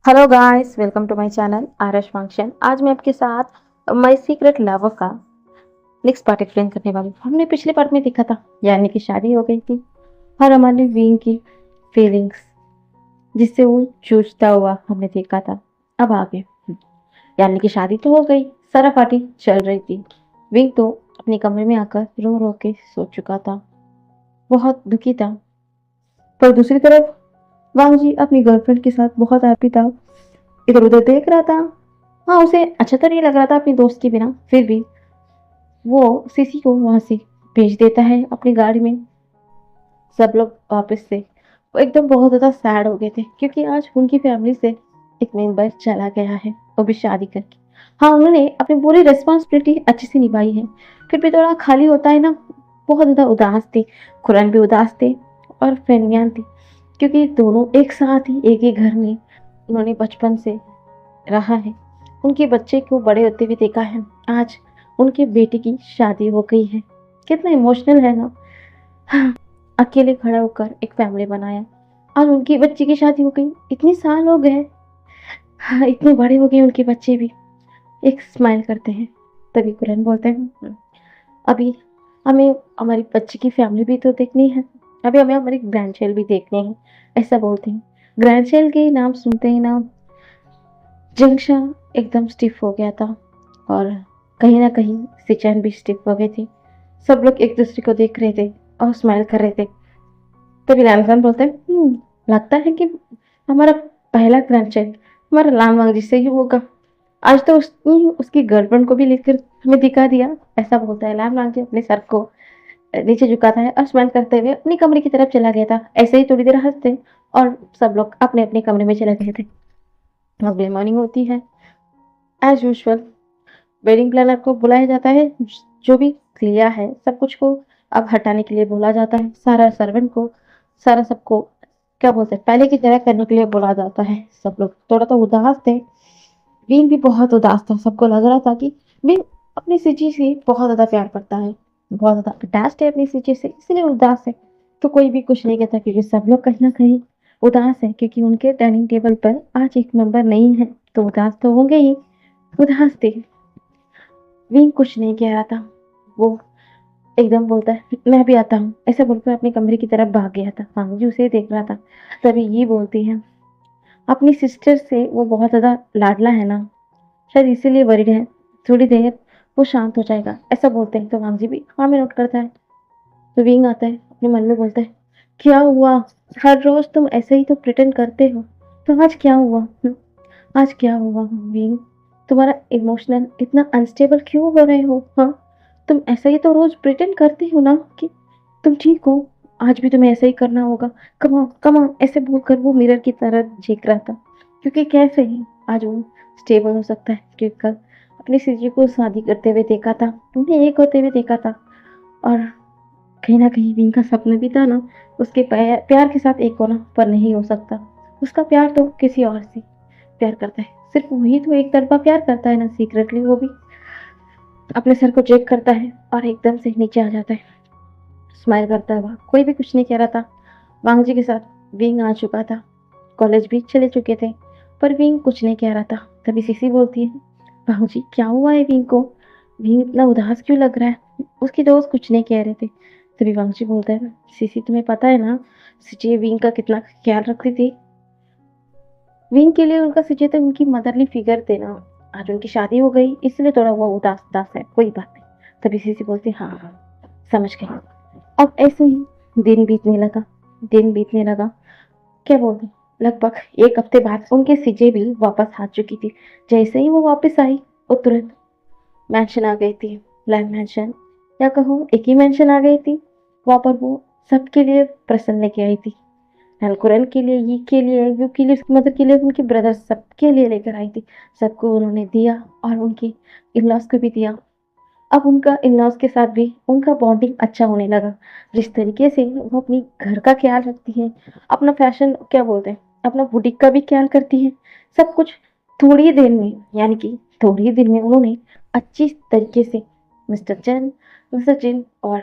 Hello guys, welcome to my channel Arash function. आज मैं आपके साथ माय सीक्रेट लवर का नेक्स्ट पार्ट एक्सप्लेन करने वाली हूँ। हमने पिछले पार्ट में देखा था यानी कि शादी हो गई थी और हमारी विंग की फीलिंग्स जिससे वो जूझता हुआ हमने देखा था। अब आगे यानी कि शादी तो हो गई, सारा पार्टी चल रही थी। विंग तो अपने कमरे में आकर रो रो के सो चुका था, बहुत दुखी था। पर दूसरी तरफ वांग जी अपनी गर्लफ्रेंड के साथ बहुत हैप्पी था, इधर उधर देख रहा था। हाँ, उसे अच्छा तो नहीं लग रहा था अपनी दोस्त के बिना, फिर भी वो सीसी को वहां से भेज देता है अपनी गाड़ी में। सब लोग वापस से वो एकदम बहुत ज़्यादा सैड हो गए थे क्योंकि आज उनकी फैमिली से एक मेंबर चला गया है, वो भी शादी करके। हाँ, उन्होंने अपनी पूरी रिस्पॉन्सिबिलिटी अच्छे से निभाई है, फिर भी थोड़ा खाली होता है ना। बहुत ज़्यादा उदास थे, कुरन भी उदास थे और फेनियान थी क्योंकि दोनों एक साथ ही एक ही घर में उन्होंने बचपन से रहा है। उनके बच्चे को बड़े होते हुए देखा है, आज उनके बेटे की शादी हो गई है। कितना इमोशनल है ना। हाँ, अकेले खड़ा होकर एक फैमिली बनाया, आज उनकी बच्ची की शादी हो गई। इतने साल हो गए, हाँ, इतने बड़े हो गए उनके बच्चे भी। एक स्माइल करते हैं, तभी कुरन बोलते हैं, अभी हमें हमारी बच्ची की फैमिली भी तो देखनी है, अभी हमें हमारी ग्रैंड चाइल्ड भी देखने हैं। ऐसा बोलते हैं। ग्रैंड चाइल्ड के नाम सुनते ही ना जंक्शन एकदम स्टिफ हो गया था और कहीं ना कहीं सिचैन भी स्टिफ हो गई थी। सब लोग एक दूसरे को देख रहे थे और स्माइल कर रहे थे। तभी रैनसन बोलते हैं, लगता है कि हमारा पहला ग्रैंडचाइल्ड हमारा लाम जी से ही होगा। आज तो उसने उसकी गर्लफ्रेंड को भी लेकर हमें दिखा दिया। ऐसा बोलता है लाम जी, अपने सर को नीचे झुकाता है और स्माइल करते हुए अपनी कमरे की तरफ चला गया था। ऐसे ही थोड़ी देर हंसते और सब लोग अपने अपने कमरे में चले गए थे। अगली मॉर्निंग होती है, एज यूजुअल वेडिंग प्लानर को बुलाया जाता है। जो भी क्लियर है सब कुछ को अब हटाने के लिए बोला जाता है। सारा सर्वेंट को, सारा सबको क्या बोलते हैं, पहले की तरह करने के लिए बोला जाता है। सब लोग थोड़ा तो उदास थे, बीन भी बहुत उदास था। सबको लग रहा था कि बीन अपनी सिची से बहुत ज्यादा प्यार करता है, बहुत ज्यादा अटैच्ड है अपनी सिची से, इसलिए उदास है। तो कोई भी कुछ नहीं कहता क्योंकि सब लोग कहीं ना कहीं उदास है क्योंकि उनके डाइनिंग टेबल पर आज एक मेंबर नहीं है, तो उदास तो होंगे ही। उदास थे। विंग कुछ नहीं कह रहा था, वो एकदम बोलता है मैं भी आता हूँ, ऐसा बोलकर अपने कमरे की तरफ भाग गया था। जी उसे देख रहा था। तभी ये बोलती है, अपनी सिस्टर से वो बहुत ज्यादा लाडला है ना, शायद इसीलिए वरीड है, थोड़ी देर वो शांत हो जाएगा, ऐसा बोलते हैं। तो जी भी हाँ में नोट करता है। तो विंग आता है, अपने मन में बोलता है, क्या हुआ, हर रोज तुम ऐसे ही तो प्रिटेंड करते हो, तो आज क्या हुआ? आज क्या हुआ विंग? तुम्हारा इमोशनल इतना अनस्टेबल क्यों हो रहे हो? हाँ, तुम ऐसा ही तो रोज प्रिटेंड करते हो ना कि तुम ठीक हो। आज भी तुम्हें ऐसा ही करना होगा। कम कम ऐसे बोलकर वो मिरर की तरह झेक रहा था क्योंकि कैसे ही आज वो स्टेबल हो सकता है क्योंकि कल अपनी सीजी को शादी करते हुए देखा था, उन्हें एक होते हुए देखा था। और कहीं न कहीं विंग का सपना भी था ना, उसके प्यार के साथ एक होना, पर नहीं हो सकता। उसका प्यार तो किसी और से प्यार करता है। सिर्फ वही तो एक तरफ़ा प्यार करता है ना, सीक्रेटली वो भी। अपने सर को चेक करता है और एकदम से नीचे आ जाता है। स्माइल करता हुआ, कोई भी कुछ नहीं कह रहा था। वांग जी के साथ विंग आ चुका था, कॉलेज भी चले चुके थे, पर विंग कुछ नहीं कह रहा था। तभी सीसी बोलती है, वांग जी क्या हुआ है विंग को? विंग इतना उदास क्यों लग रहा है? उसके दोस्त कुछ नहीं कह रहे थे। तभी वांग जी बोलता है, सीसी तुम्हें पता है ना, सिची विंग का कितना ख्याल रखती थी। विंग के लिए उनका सिचे तो उनकी मदरली फिगर थे ना। आज उनकी शादी हो गई इसलिए थोड़ा वो उदास उदास है, कोई बात नहीं। तभी सीसी बोलती, हाँ हाँ समझ गई। अब ऐसे ही दिन बीतने लगा, दिन बीतने लगा। क्या बोलते, लगभग एक हफ्ते बाद उनके सिजे भी वापस आ चुकी थी। जैसे ही वो वापस आई, वो तुरंत मेंशन आ गई थी, लाइव मेंशन, या कहूँ एक ही मेंशन आ गई थी। वहां पर वो सबके लिए प्रसन्न लेके आई थी। नलकुरन के लिए, ये के लिए, यू के लिए, उसकी मदर के लिए, उनके ब्रदर सबके लिए लेकर आई थी। सबको उन्होंने दिया और उनकी इन-लॉज को भी दिया। अब उनका इन-लॉज के साथ भी उनका बॉन्डिंग अच्छा होने लगा। जिस तरीके से वो अपनी घर का ख्याल रखती है, अपना फैशन क्या बोलते हैं, अपना बुटीक का भी ख्याल करती है, सब कुछ थोड़ी देर में, यानी कि थोड़ी देर में उन्होंने अच्छी तरीके से मिस्टर चिन और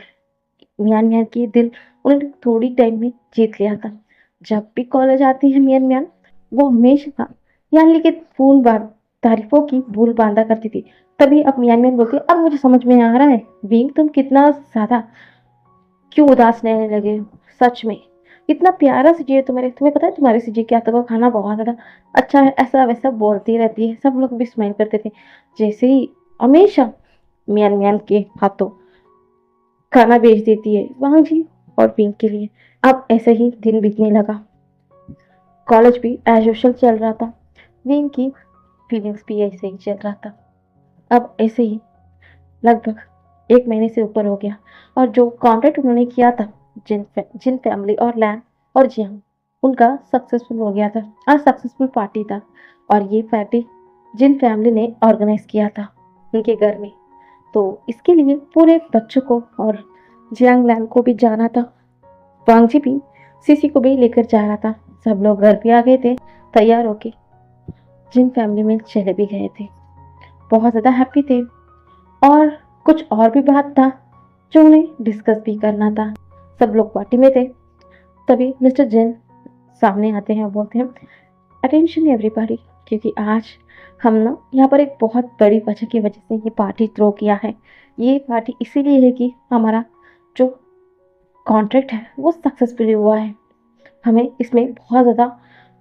मियान मियान के दिल उन्होंने थोड़ी टाइम में जीत लिया था। जब भी कॉलेज आती है मियान मियान, वो हमेशा यानी कि तारीफों की भूल बांधा करती थी। तभी अब मियान मियान बोलती, अब मुझे समझ में आ रहा है बींग, तुम कितना ज्यादा क्यों उदास रहने लगे हो। सच में इतना प्यारा सीजी है तुम्हारे, तुम्हें पता है तुम्हारे सीजी के हाथों का खाना बहुत ज्यादा अच्छा है, ऐसा वैसा बोलती रहती है। सब लोग भी स्माइल करते थे, जैसे ही हमेशा मियान मियान के हाथों खाना भेज देती है वहां जी और पिंक के लिए। अब ऐसे ही दिन बीतने लगा, कॉलेज भी एज यूजुअल चल रहा था, विंग की फीलिंग्स भी ऐसे ही चल रहा था। अब ऐसे ही लगभग 1 महीने से ऊपर हो गया, और जो कॉन्ट्रैक्ट उन्होंने किया था जिन फैमिली और लैन और जियांग, उनका सक्सेसफुल हो गया था। आज सक्सेसफुल पार्टी था, और ये पार्टी जिन फैमिली ने ऑर्गेनाइज किया था उनके घर में, तो इसके लिए पूरे बच्चों को और जियांग लैन को भी जाना था। वांगजी भी सीसी को भी लेकर जा रहा था। सब लोग घर भी आ गए थे तैयार होके, जिन फैमिली में चले भी गए थे, बहुत ज्यादा हैप्पी थे। और कुछ और भी बात था जो उन्हें डिस्कस भी करना था। सब लोग पार्टी में थे, तभी मिस्टर जैन सामने आते हैं और बोलते हैं, अटेंशन एवरीबॉडी, क्योंकि आज हम ना यहाँ पर एक बहुत बड़ी वजह की वजह से ये पार्टी थ्रो किया है। ये पार्टी इसीलिए है कि हमारा जो कॉन्ट्रैक्ट है वो सक्सेसफुली हुआ है, हमें इसमें बहुत ज़्यादा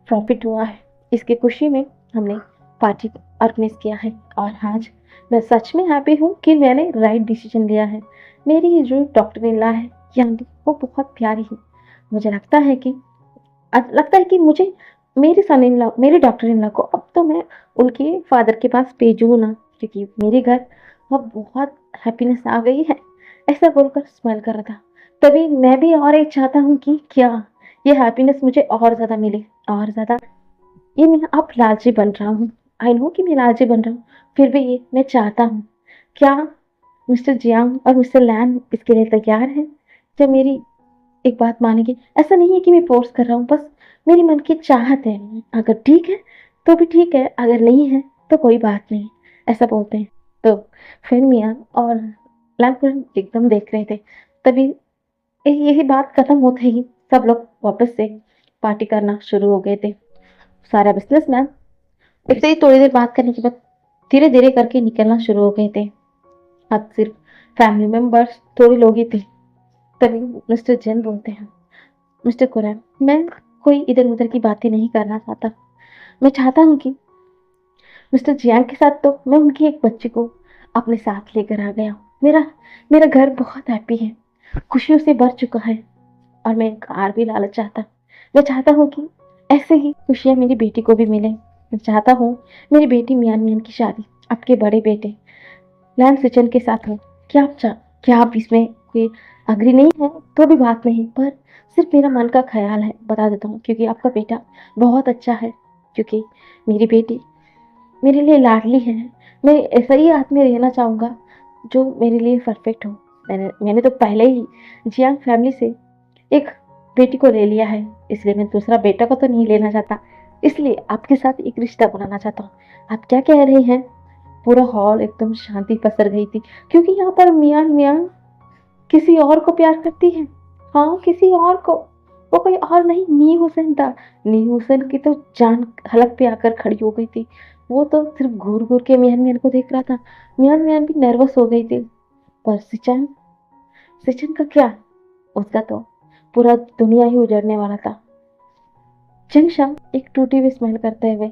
प्रॉफिट हुआ है। इसकी खुशी में हमने पार्टी ऑर्गेनाइज किया है, और आज मैं सच में हैप्पी हूँ कि मैंने राइट डिसीजन लिया है। मेरी ये जो डॉक्टर इन लॉ है यानी वो बहुत प्यारी है। मुझे लगता है कि मुझे मेरे सन इन लॉ, मेरे डॉक्टर इन लॉ को अब तो मैं उनके फादर के पास भेजूँ ना, क्योंकि मेरे घर अब बहुत हैप्पीनेस आ गई है। ऐसा बोलकर स्माइल कर रहा था। तभी मैं भी और एक चाहता हूँ कि क्या ये हैप्पीनेस मुझे और ज़्यादा मिले, और ज़्यादा। ये मैं अब लालची बन रहा हूँ, आई नो कि मैं लालची बन रहा हूँ, फिर भी ये मैं चाहता हूँ। क्या मिस्टर जियांग और मिस्टर लैन इसके लिए तैयार हैं? जब मेरी एक बात मानेंगे, ऐसा नहीं है कि मैं फोर्स कर रहा हूँ, बस मेरी मन की चाहत है। अगर ठीक है तो भी ठीक है, अगर नहीं है तो कोई बात नहीं, ऐसा बोलते हैं। तो फिर मियाँ और लैन एकदम देख रहे थे। तभी यही बात खत्म होते ही सब लोग वापस से पार्टी करना शुरू हो गए थे। सारा बिजनेसमैन इससे ही थोड़ी देर बात करने के बाद धीरे धीरे करके निकलना शुरू हो गए थे। अब सिर्फ फैमिली मेंबर्स थोड़े लोग ही थे। तभी मिस्टर जैन बोलते हैं, मिस्टर कुरैन, मैं कोई इधर उधर की बातें नहीं करना चाहता। मैं चाहता हूँ कि मिस्टर जियांग के साथ तो मैं उनकी एक बच्ची को अपने साथ लेकर आ गया हूँ। मेरा मेरा घर बहुत हैप्पी है, खुशियों से भर चुका है, और मैं एक कार भी लाना चाहता। मैं चाहता हूँ कि ऐसे ही खुशियाँ मेरी बेटी को भी मिले। मैं चाहता हूँ मेरी बेटी मियान मियान की शादी आपके बड़े बेटे लैन सिचन के साथ हो। क्या आप इसमें कोई अग्री नहीं है तो भी बात नहीं, पर सिर्फ मेरा मन का ख्याल है, बता देता हूँ, क्योंकि आपका बेटा बहुत अच्छा है, क्योंकि मेरी बेटी मेरे लिए लाडली है। मैं ऐसा ही आदमी रहना चाहूँगा जो मेरे लिए परफेक्ट हो। मैंने तो पहले ही जियांग फैमिली से एक बेटी को ले लिया है, इसलिए मैं दूसरा बेटा को तो नहीं लेना चाहता। इसलिए आपके साथ एक रिश्ता बनाना चाहता हूँ। आप क्या कह रहे हैं? पूरा हॉल एकदम शांति पसर गई थी, क्योंकि यहाँ पर मियान मियान किसी और को प्यार करती है। हाँ, किसी और को, वो कोई और नहीं, नी हुसैन था। नी हुसैन की तो जान हलक पे आकर खड़ी हो गई थी। वो तो सिर्फ घूर घूर के मियान मियान को देख रहा था। मियान मियान भी नर्वस हो गई थी। पर सिचन सिचन का क्या, उसका तो पूरा दुनिया ही उजड़ने वाला था। जंगशा एक टूटी हुई स्माइल करते हुए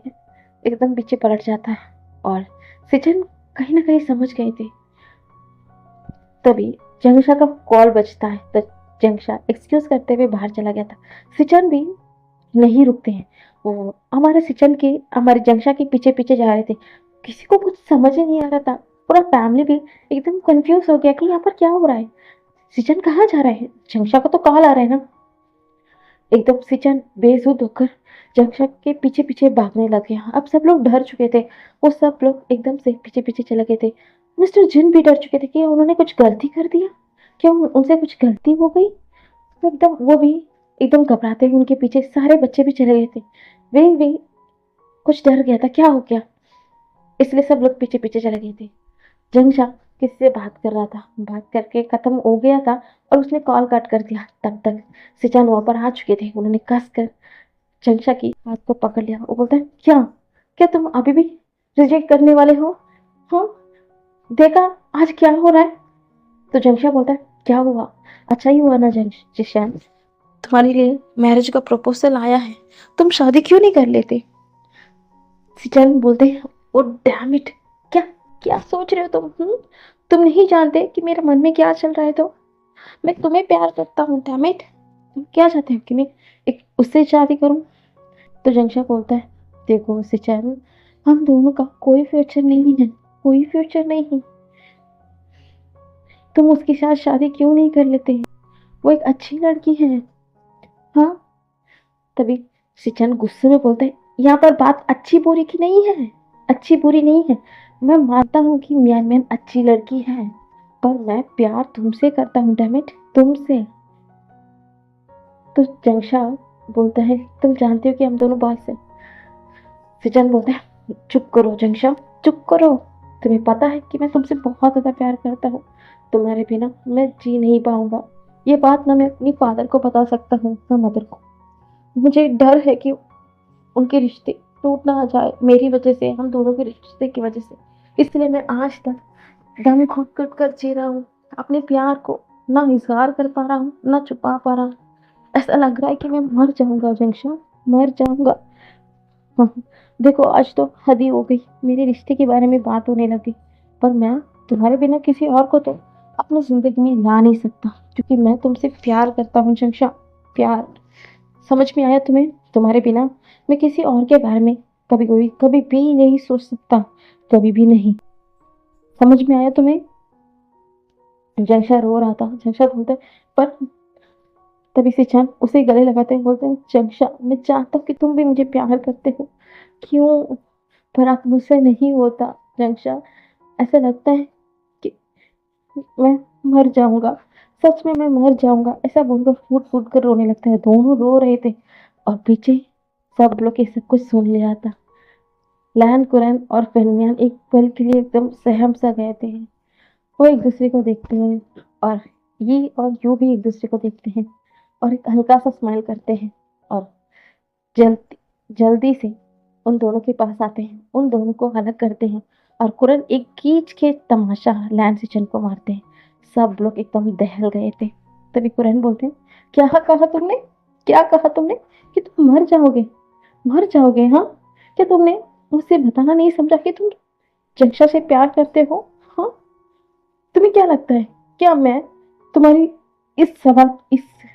एकदम पीछे पलट जाता है, और सिचन कहीं ना कहीं समझ गए थे। तभी जंगशा का कॉल बजता है, तो जंगशा एक्सक्यूज करते हुए बाहर चला गया था। सिचन भी नहीं रुकते हैं, वो हमारे जंगशा के पीछे पीछे जा रहे थे। किसी को कुछ समझ ही नहीं आ रहा था। पूरा फैमिली भी एकदम कंफ्यूज हो गया कि यहाँ पर क्या हो रहा है, सिचन कहाँ जा रहा है। जंगशा को तो कॉल आ रहा है ना। एकदम सिचन बेसुध होकर जंगशा के पीछे पीछे भागने लगे। अब सब लोग डर चुके थे, वो सब लोग एकदम से पीछे पीछे चले गए थे। मिस्टर जिन भी डर चुके थे कि उन्होंने कुछ गलती कर दिया, क्या उनसे कुछ गलती हो गई। तो एकदम वो भी एकदम घबराते हुए उनके पीछे, सारे बच्चे भी चले गए थे। वे भी कुछ डर गया था क्या हो गया, इसलिए सब लोग पीछे पीछे चले गए थे। जंगशा किसी से बात कर रहा था, बात करके खत्म हो गया था, और उसने कॉल कट कर दिया। तब तक सिचान वहां पर आ चुके थे। उन्होंने कस कर जंगशा की हाथ को पकड़ लिया। वो बोलता है, क्या क्या तुम अभी भी रिजेक्ट करने वाले हो? हाँ, देखा आज क्या हो रहा है? तो जंक्शन बोलता है, क्या हुआ? अच्छा ही हुआ ना जिशान, तुम्हारे लिए मैरिज का प्रपोजल आया है, तुम शादी क्यों नहीं कर लेते? सिचन बोलते हैं, ओ डैम इट, क्या क्या सोच रहे हो तुम? तुम नहीं जानते कि मेरे मन में क्या चल रहा है? तो मैं तुम्हें प्यार करता हूँ, डैम इट। तुम क्या चाहते हो कि मैं एक उससे शादी करूं? तो जंक्शन बोलता है, देखो सिचन, हम दोनों का कोई फ्यूचर नहीं है, कोई फ्यूचर नहीं है। तुम उसके साथ शादी क्यों नहीं कर लेते? वो एक अच्छी लड़की है। हाँ, तभी सिचन गुस्से में बोलते हैं, यहाँ पर बात अच्छी बुरी की नहीं है, अच्छी बुरी नहीं है। मैं मानता हूँ कि म्यान म्यान अच्छी लड़की है, पर मैं प्यार तुमसे करता हूँ, डैमिट, तुमसे। तो जंक्शा बोलता है, तुम जानते हो कि हम दोनों बॉयज हैं। सिचन बोलता है, चुप करो जंक्शा, चुप करो। तुम्हें पता है कि मैं तुमसे बहुत ज़्यादा प्यार करता हूँ, तुम्हारे बिना मैं जी नहीं पाऊंगा। ये बात ना मैं अपनी फादर को बता सकता हूँ ना मदर को। मुझे डर है कि उनके रिश्ते टूट ना जाए मेरी वजह से, हम दोनों के रिश्ते की वजह से। इसलिए मैं आज तक दम घुट घुट कर जी रहा हूँ, अपने प्यार को ना इजहार कर पा रहा हूँ ना छुपा पा रहा हूँ। ऐसा लग रहा है कि मैं मर जाऊंगा जंक्शन, मर जाऊंगा। हाँ, देखो आज तो हद ही हो गई, मेरे रिश्ते के बारे में बात होने लगी। पर मैं तुम्हारे बिना किसी और को तो अपनी जिंदगी में ला नहीं सकता, क्योंकि मैं तुमसे प्यार करता हूँ जंक्शन, प्यार। समझ में आया तुम्हें? तुम्हारे बिना मैं किसी और के बारे में कभी भी नहीं सोच सकता, कभी भी नहीं। समझ में आया तुम्हें? जंक्शन रो रहा था। जंक्शन बोलते, पर तभी से चंद उसे गले लगाते हैं, बोलते हैं, जंक्शन मैं चाहता हूँ कि तुम भी मुझे प्यार करते हो, क्यों? पर आप मुझसे नहीं होता जंक्शन। ऐसा लगता है कि मैं मर जाऊंगा, सच में मैं मर जाऊंगा। ऐसा बोलकर फूट फूट कर रोने लगता है। दोनों रो रहे थे और पीछे सब लोग ये सब कुछ सुन लिया था। लैन कुरैन और फिनमियान एक पल के लिए एकदम सहम सा गए थे। वो एक दूसरे को देखते हैं, और ये और यू भी एक दूसरे को देखते हैं और एक हल्का सा स्माइल करते हैं, और जल्दी जल्दी से उन दोनों के पास आते हैं, उन दोनों को अलग करते हैं, और कुरन एक खींच के तमाशा लैन सिचन को मारते हैं। सब लोग एकदम दहल गए थे। तभी कुरन बोलते हैं, क्या कहा तुमने? क्या कहा तुमने? कि तुम मर जाओगे? मर जाओगे? हाँ, क्या तुमने मुझसे बताना नहीं समझा कि तुम जंक्षा से प्यार करते हो? हाँ, तुम्हें क्या लगता है, क्या मैं तुम्हारी इस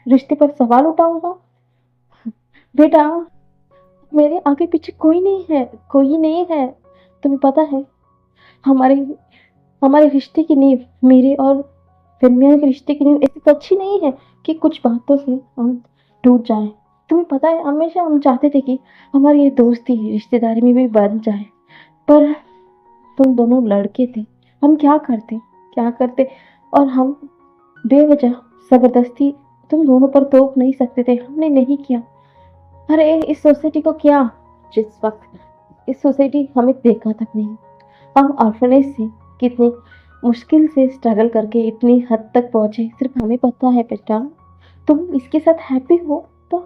रिश्ते पर सवाल उठाऊंगा? बेटा, मेरे आगे पीछे कोई नहीं है, कोई नहीं है। तुम्हें पता है, हमारे हमारे रिश्ते की नींव, मेरे और फिल्मिया के रिश्ते की नींव ऐसी तो अच्छी नहीं है कि कुछ बातों से हम टूट जाएं। तुम्हें पता है, हमेशा हम चाहते थे कि हमारी ये दोस्ती रिश्तेदारी में भी बन जाए, पर तुम दोनों लड़के थे, हम क्या करते, क्या करते? और हम बेवजह जबरदस्ती तुम दोनों पर थोप नहीं सकते थे, हमने नहीं किया। अरे इस सोसाइटी को क्या, जिस वक्त इस सोसाइटी हमें देखा तक नहीं, हम ऑर्फनेज से कितनी मुश्किल से स्ट्रगल करके इतनी हद तक पहुंचे, सिर्फ हमें पता है बेटा। तुम इसके साथ हैप्पी हो तो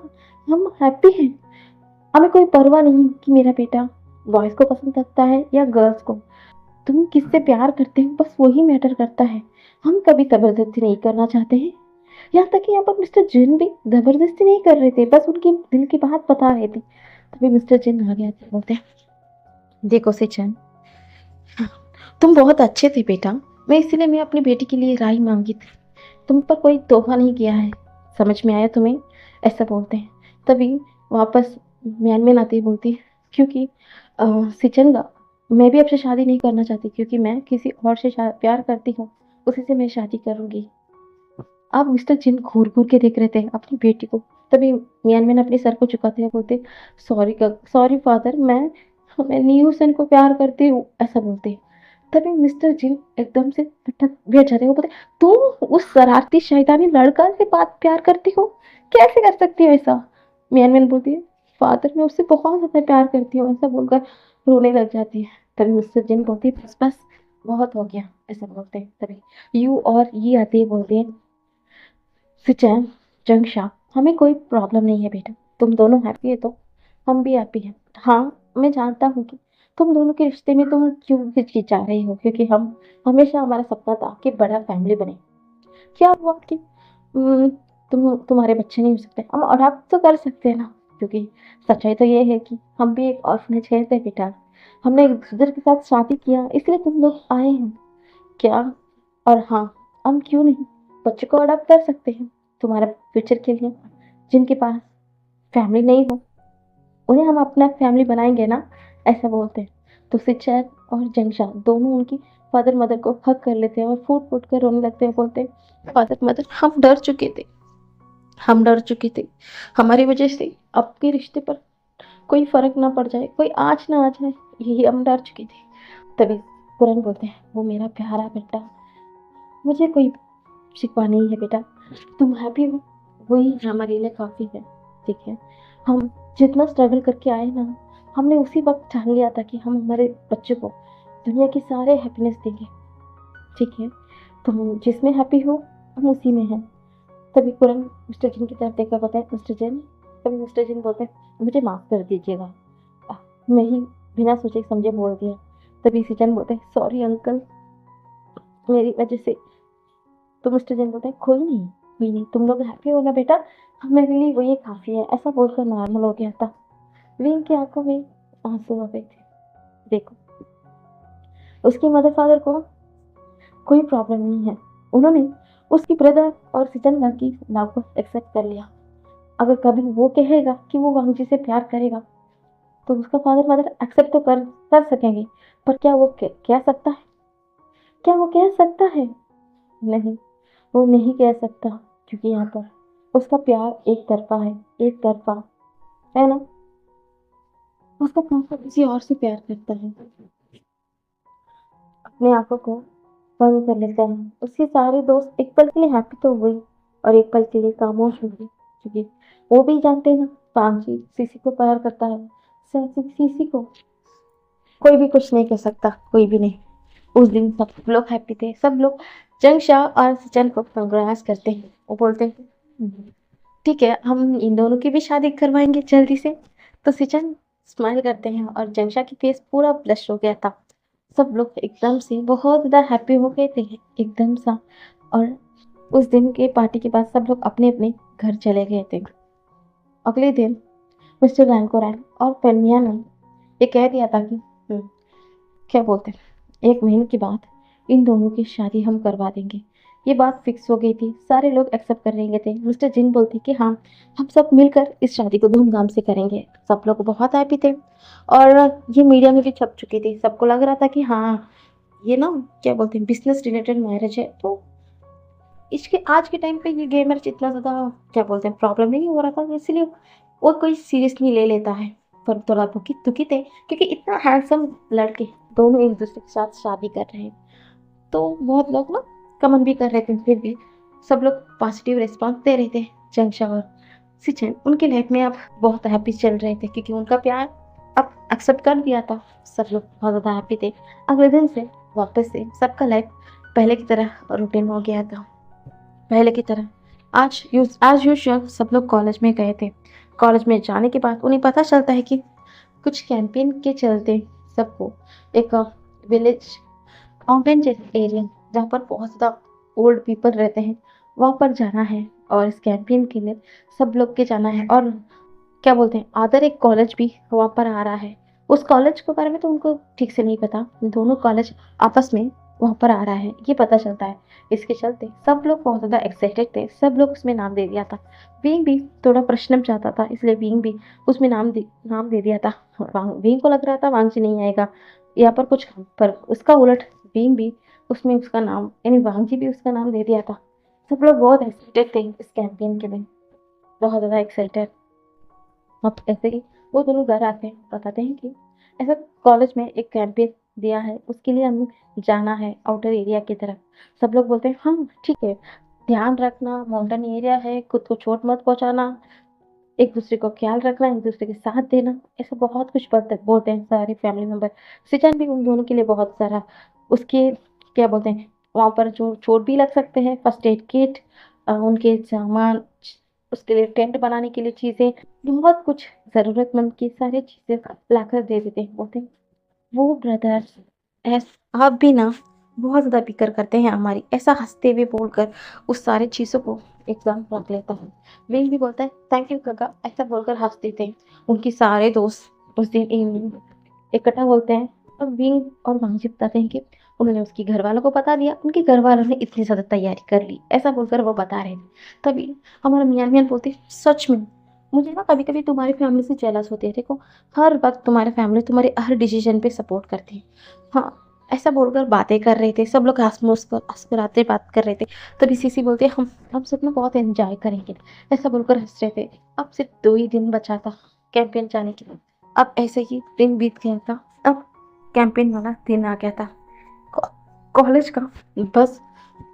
हम हैप्पी हैं। हमें कोई परवाह नहीं कि मेरा बेटा बॉयज को पसंद करता है या गर्ल्स को। तुम किससे प्यार करते हो, बस वही मैटर करता है। हम कभी जबरदस्ती नहीं करना चाहते हैं। यहाँ तक कि यहाँ पर मिस्टर जिन भी जबरदस्ती नहीं कर रहे थे, बस उनकी दिल की बात बता रहे थे। तभी मिस्टर जिन आ गया था, बोलते हैं, देखो सिचन, तुम बहुत अच्छे थे बेटा, मैं अपनी बेटी के लिए राय मांगी थी, तुम पर कोई तोहफा नहीं किया है। समझ में आया तुम्हें? ऐसा बोलते हैं। तभी वापस म्यान में आती बोलती है, क्योंकि सिचन, मैं भी आपसे शादी नहीं करना चाहती, क्योंकि मैं किसी और से प्यार करती हूँ, उसी से मैं शादी करूंगी। अब मिस्टर जिन घूर घूर के देख रहे थे अपनी बेटी को। तभी मियान मैन अपने सर को झुकाते हुए बोलते, सॉरी फादर, मैं न्यू हुसैन को प्यार करती हूँ, ऐसा बोलते। तभी मिस्टर जिन एकदम से भटक भी जाते, वो बोलते, तुम उस शरारती शैतानी लड़का से बात प्यार करती हो, कैसे कर सकती हो ऐसा? मियान मैन बोलती है, फादर मैं उससे बहुत ज्यादा प्यार करती हूँ, ऐसा बोलकर रोने लग जाती है। तभी मिस्टर जिन बोलती है, बस बस बहुत हो गया, ऐसा बोलते हैं। तभी यू और ये आती है, बोलते हैं, सिचैन, जंगशा, हमें कोई प्रॉब्लम नहीं है बेटा, तुम दोनों हैप्पी है तो हम भी हैप्पी हैं। हाँ, मैं जानता हूँ कि तुम दोनों के रिश्ते में तुम क्यों हिचकिचा रही हो, क्योंकि हम हमेशा हमारा सपना था कि बड़ा फैमिली बने। क्या हुआ कि उम, तुम्हारे बच्चे नहीं हो सकते, हम अडॉप्ट तो कर सकते हैं ना, क्योंकि सच्चाई तो ये है कि हम भी एक ऑर्फनेज है थे बेटा। हमने एक-दूसरे के साथ शादी किया इसलिए तुम लोग आए हैं। क्या? और हाँ, हम क्यों नहीं बच्चे को अडॉप्ट कर सकते हैं तुम्हारे फ्यूचर के लिए। जिनके पास फैमिली नहीं हो उन्हें हम अपना फैमिली बनाएँगे ना, ऐसा बोलते हैं। तो सिचर और जंगशा दोनों उनकी फादर मदर को हग कर लेते हैं और फूट-फूट कर रोने लगते हैं, बोलते हैं, फादर मदर हम डर चुके थे। हमारी वजह से आपके रिश्ते पर कोई फ़र्क ना पड़ जाए, कोई आँच ना आ जाए, यही हम डर चुके थे। तभी पूरन बोलते हैं, वो मेरा प्यारा बेटा, मुझे कोई शिकवा नहीं है बेटा, तुम हैप्पी हो, वही हमारे लिए काफ़ी है, ठीक है? हम जितना स्ट्रगल करके आए ना, हमने उसी वक़्त ठान लिया था कि हम हमारे बच्चों को दुनिया के सारे हैप्पीनेस देंगे, ठीक है? तुम जिसमें हैप्पी हो, हम उसी में हैं। तभी पूरन मिस्टर जिन की तरफ देखकर बोलता है, मिस्टर जिन। तभी मिस्टर जिन बोलते हैं, मुझे माफ़ कर दीजिएगा। अ, मैं ही बिना सोचे समझे बोल दिया। तभी सिचन बोलते हैं, सॉरी अंकल, मेरी वजह से। तो मिस्टर जैन बोलते हैं, कोई नहीं, तुम लोग हैप्पी हो ना बेटा, मेरे लिए वही काफ़ी है। ऐसा बोलकर नॉर्मल हो गया था। विंग की आंखों में आंसू आ गए थे। देखो, उसकी मदर फादर को कोई प्रॉब्लम नहीं है। उन्होंने उसकी ब्रदर और सिचन की लव को एक्सेप्ट कर लिया। अगर कभी वो कहेगा कि वो वांगजी से प्यार करेगा, तो उसका फादर मदर एक्सेप्ट तो कर सकेंगे, पर क्या वो कह सकता है? क्या वो कह सकता है? नहीं, वो नहीं कह सकता, क्योंकि यहाँ पर उसका प्यार एक तरफा है, एक तरफा, है ना? उसका पापा किसी और से प्यार करता है। अपनी आंखों को बंद कर लेता है। उसके सारे दोस्त एक पल के लिए हैप्पी तो हुए और एक पल के लिए खामोश हो गए, क्योंकि वो भी जानते हैं ना, पांची सीसी को प्यार करता है। सीसी को कोई भी कुछ नहीं कह सकता, कोई भी नहीं। उस दिन सब लोग हैप्पी थे, सब लोग जंगशाह और सचिन को कंग्रेट्स करते हैं। वो बोलते हैं, ठीक है, हम इन दोनों की भी शादी करवाएंगे जल्दी से। तो सिचन स्माइल करते हैं और जंगशा की फेस पूरा ब्लश हो गया था। सब लोग एकदम से बहुत ज़्यादा हैप्पी हो गए थे, एकदम सा। और उस दिन के पार्टी के बाद सब लोग अपने अपने घर चले गए थे। अगले दिन मिस्टर रैंकोरैन और पेनिया ने ये कह दिया था कि क्या बोलते हैं, 1 महीने के बाद इन दोनों की शादी हम करवा देंगे। ये बात फिक्स हो गई थी, सारे लोग एक्सेप्ट कर रहे थे। मिस्टर जिन बोलते कि हाँ, हम सब मिलकर इस शादी को धूमधाम से करेंगे। सब लोग बहुत हैप्पी थे और ये मीडिया में भी छप चुकी थी। सबको लग रहा था कि हाँ, ये ना क्या बोलते हैं, बिजनेस रिलेटेड मैरिज है। तो इसके आज के टाइम पे ये गेमर इतना ज़्यादा क्या बोलते हैं प्रॉब्लम नहीं हो रहा था, इसलिए वो कोई सीरियसली ले लेता है। पर थोड़ा दुखी दुखी थे, क्योंकि इतना हैंडसम लड़के दोनों एक दूसरे के साथ शादी कर रहे हैं। तो बहुत लोग ना कमेंट भी कर रहे थे, फिर भी सब लोग पॉजिटिव रिस्पॉन्स दे रहे थे। जंगशा और सिचन उनकी लाइफ में अब बहुत हैप्पी चल रहे थे, क्योंकि उनका प्यार अब एक्सेप्ट कर दिया था। सब लोग बहुत ज़्यादा हैप्पी थे। अगले दिन से वापस से सबका लाइफ पहले की तरह रूटीन हो गया था। पहले की तरह आज यूजुअल सब लोग कॉलेज में गए थे। कॉलेज में जाने के बाद उन्हें पता चलता है कि कुछ कैंपेन के चलते सबको एक विलेज माउंटेन जैसे एरिया, जहाँ पर बहुत ज़्यादा ओल्ड पीपल रहते हैं, वहाँ पर जाना है। और इस कैंपेन के लिए सब लोग के जाना है। और क्या बोलते हैं, अदर एक कॉलेज भी वहाँ पर आ रहा है। उस कॉलेज के बारे में तो उनको ठीक से नहीं पता, दोनों कॉलेज आपस में वहाँ पर आ रहा है ये पता चलता है। इसके चलते सब लोग बहुत ज़्यादा एक्साइटेड थे, सब लोग उसमें नाम दे दिया था। विंग भी थोड़ा प्रश्न चाहता था, इसलिए विंग भी उसमें नाम दे दिया था। विंग को लग रहा था वांगची नहीं आएगा यहाँ पर कुछ, पर उसका उलट विंग भी उसमें उसका नाम, यानी वांगची भी उसका नाम दे दिया था। सब लोग बहुत एक्साइटेड थे इस कैंपेन के लिए, बहुत ज़्यादा एक्साइटेड। अब ऐसे ही वो दोनों घर आते हैं, बताते हैं कि ऐसा कॉलेज में एक कैंपेन दिया है, उसके लिए हमें जाना है आउटर एरिया की तरफ। सब लोग बोलते हैं हाँ ठीक है, ध्यान रखना, माउंटेन एरिया है, खुद को चोट मत पहुंचाना, एक दूसरे को ख्याल रखना, एक दूसरे के साथ देना, ऐसा बहुत कुछ बोलते हैं सारे फैमिली मेम्बर। सिचन भी उन दोनों के लिए बहुत सारा उसके क्या बोलते हैं, वहाँ पर जो चोट भी लग सकते हैं, फर्स्ट एड किट, उनके सामान उसके लिए टेंट बनाने के लिए चीज़ें, बहुत कुछ ज़रूरतमंद की सारी चीज़ें लाकर दे देते। बोलते वो ब्रदर्स ऐस आप भी ना बहुत ज़्यादा फ़िक्र करते हैं हमारी, ऐसा हँसते हुए बोलकर उस सारी चीज़ों को एकदम रख लेता है। विंग भी बोलता है थैंक यू काका, ऐसा बोलकर हँस देते हैं। उनके सारे दोस्त उस दिन इवनिंग इकट्ठा होते हैं और विंग और वांगजी बताते हैं कि उन्होंने उसके घर वालों को बता दिया, उनके घर वालों ने इतनी ज़्यादा तैयारी कर ली, ऐसा बोलकर वो बता रहे थे। तभी हमारा मियाँ मियाँ बोलते सच में मुझे ना कभी कभी तुम्हारी फैमिली से जेलस होती है। देखो हर वक्त तुम्हारे फैमिली तुम्हारे हर डिसीजन पे सपोर्ट करती है। हाँ, ऐसा बोलकर बातें कर रहे थे, सब लोग मुस्कुराते बात कर रहे थे। तभी सीसी बोलते हम सब ना बहुत एंजॉय करेंगे, ऐसा बोलकर हंस रहे थे। अब सिर्फ 2 ही दिन बचा था कैंपेन जाने के लिए। अब ऐसे ही दिन बीत गया था। अब कैंपेन वाला दिन आ गया था। कॉलेज का बस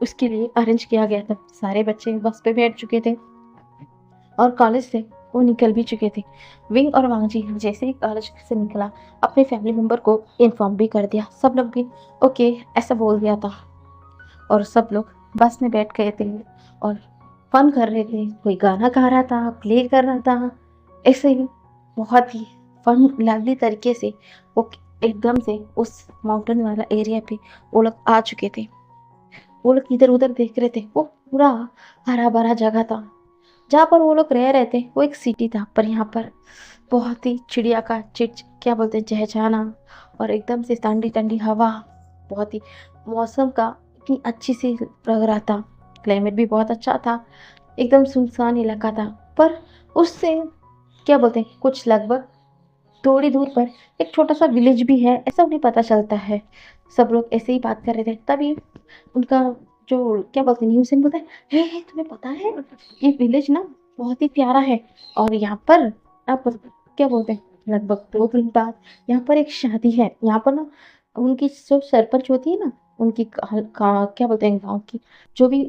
उसके लिए अरेंज किया गया था। सारे बच्चे बस पे बैठ चुके थे और कॉलेज से वो निकल भी चुके थे। विंग और वांगजी जैसे ही कॉलेज से निकला अपने फैमिली मेम्बर को इन्फॉर्म भी कर दिया। सब लोग भी ओके ऐसा बोल दिया था और सब लोग बस में बैठ गए थे और फन कर रहे थे। कोई गाना गा रहा था, प्ले कर रहा था, ऐसे ही बहुत ही फन लवली तरीके से वो एकदम से उस माउंटेन वाला एरिया पे वो लोग आ चुके थे। वो लोग इधर उधर देख रहे थे। वो पूरा हरा भरा जगह था जहाँ पर वो लोग रह रहे थे। वो एक सिटी था पर यहाँ पर बहुत ही चिड़िया का चिट क्या बोलते हैं चहचहाना और एकदम से ठंडी ठंडी हवा, बहुत ही मौसम का इतनी अच्छी सी लग रहा था। क्लाइमेट भी बहुत अच्छा था, एकदम सुनसान इलाका था। पर उससे क्या बोलते हैं कुछ लगभग थोड़ी दूर पर एक छोटा सा विलेज भी है, ऐसा उन्हें पता चलता है। सब लोग ऐसे ही बात कर रहे थे। तभी उनका जो क्या बोलते हैं न्यूज़ बोलता है हे तुम्हें पता है ये विलेज ना बहुत ही प्यारा है और यहाँ पर आप क्या बोलते हैं लगभग 2 दिन बाद यहाँ पर एक शादी है। यहाँ पर ना उनकी जो सरपंच होती है ना उनकी क्या बोलते हैं गाँव की जो भी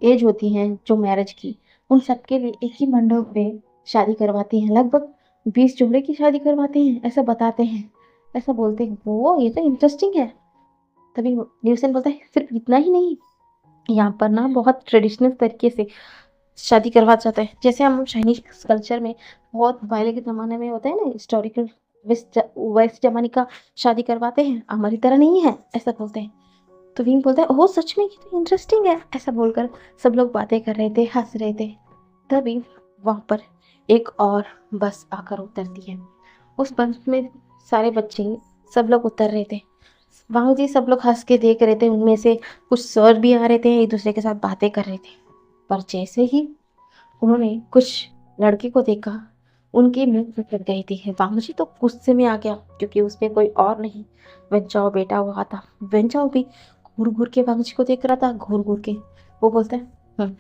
एज होती है जो मैरिज की, उन सबके लिए एक ही मंडप पे शादी करवाती हैं। लगभग 20 जोड़े की शादी करवाते हैं, ऐसा बताते हैं, ऐसा बोलते हैं। वो ये तो इंटरेस्टिंग है। तभी न्यूसन बोलता है सिर्फ इतना ही नहीं, यहाँ पर ना बहुत ट्रेडिशनल तरीके से शादी करवा जाता है। जैसे हम चाइनीज कल्चर में बहुत पहले के ज़माने में होता है ना हिस्टोरिकल वेस्ट जमाने का शादी करवाते हैं, हमारी तरह नहीं है, ऐसा बोलते हैं। तो विंग बोलता है ओह सच में ये तो इंटरेस्टिंग है, ऐसा बोलकर सब लोग बातें कर रहे थे, हंस रहे थे। तभी वहाँ पर एक और बस आकर उतरती है। उस बस में सारे बच्चे सब लोग उतर रहे थे। वहाँ जी सब लोग हंस के देख रहे थे। उनमें से कुछ सर भी आ रहे थे, एक दूसरे के साथ बातें कर रहे थे। पर जैसे ही उन्होंने कुछ लड़के को देखा उनके मुंह पे लग गई थी। वांगजी तो गुस्से में आ गया क्योंकि उसमें कोई और नहीं वेंचाओ बेटा हुआ था। वेंचाओ भी घूर घूर के वांगजी को देख रहा था, घूर घूर के। वो बोलता है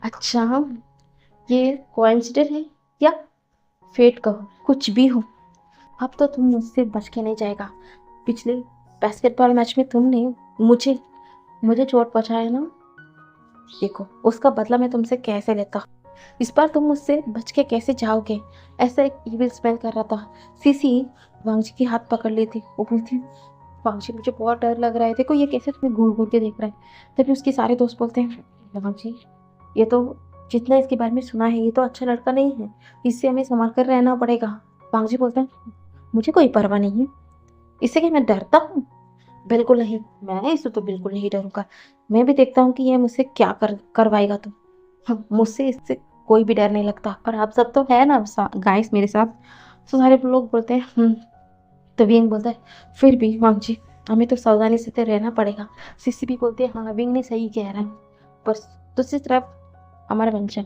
अच्छा ये कोइंसिडेंस है या फेट कहो कुछ भी हो, अब तो तुम मुझसे बच के नहीं जाएगा। पिछले बास्केटबॉल मैच में तुमने मुझे मुझे चोट पहुंचाया ना, देखो उसका बदला मैं तुमसे कैसे लेता। इस बार तुम मुझसे बच के कैसे जाओगे। ऐसा एक इविल स्मेल कर रहा था। सीसी वांगजी की हाथ पकड़ ली थी। वो बोलती वांगजी मुझे बहुत डर लग रहा है, देखो ये कैसे तुम्हें घूर घूर के देख रहा है। तभी उसके सारे दोस्त बोलते हैं वांगजी ये तो जितना इसके बारे में सुना है ये तो अच्छा लड़का नहीं है, इससे हमें संभाल कर रहना पड़ेगा। वांगजी बोलता है मुझे कोई परवाह नहीं है, इससे क्या मैं डरता हूँ, बिल्कुल नहीं, मैं इससे तो बिल्कुल नहीं डरूंगा। मैं भी देखता हूँ कि ये मुझसे क्या करवाएगा। तो मुझसे इससे कोई भी डर नहीं लगता। पर आप सब तो है ना गाइस मेरे साथ। तो सारे लोग बोलते हैं तो विंग बोलता है फिर भी वांग जी हमें तो सावधानी से तो रहना पड़ेगा। सिसी भी बोलते हैं हाँ विंग ने सही कह रहा है। पर दूसरी तरफ हमारा वंशा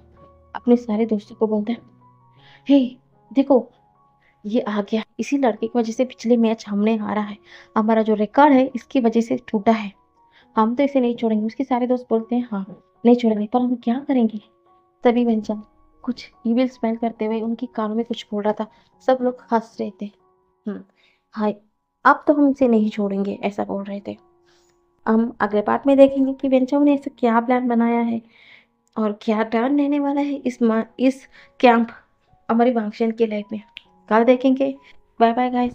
अपने सारे दोस्तों को बोलता है हे देखो ये आ गया, इसी लड़के की वजह से पिछले मैच हमने हारा है, हमारा जो रिकॉर्ड है इसकी वजह से टूटा है, हम तो इसे नहीं छोड़ेंगे। उसके सारे दोस्त बोलते हैं हाँ नहीं छोड़ेंगे, पर हम क्या करेंगे। तभी वेंचन कुछ ईविल स्मेल करते हुए उनकी कानों में कुछ बोल रहा था। सब लोग हंस रहे थे। हाय अब तो हम इसे नहीं छोड़ेंगे, ऐसा बोल रहे थे। हम अगले पार्ट में देखेंगे कि वेंचन ने ऐसा क्या प्लान बनाया है और क्या टर्न रहने वाला है इस कैंप हमारी वांगशन के लाइफ में। कल देखेंगे। Bye bye guys.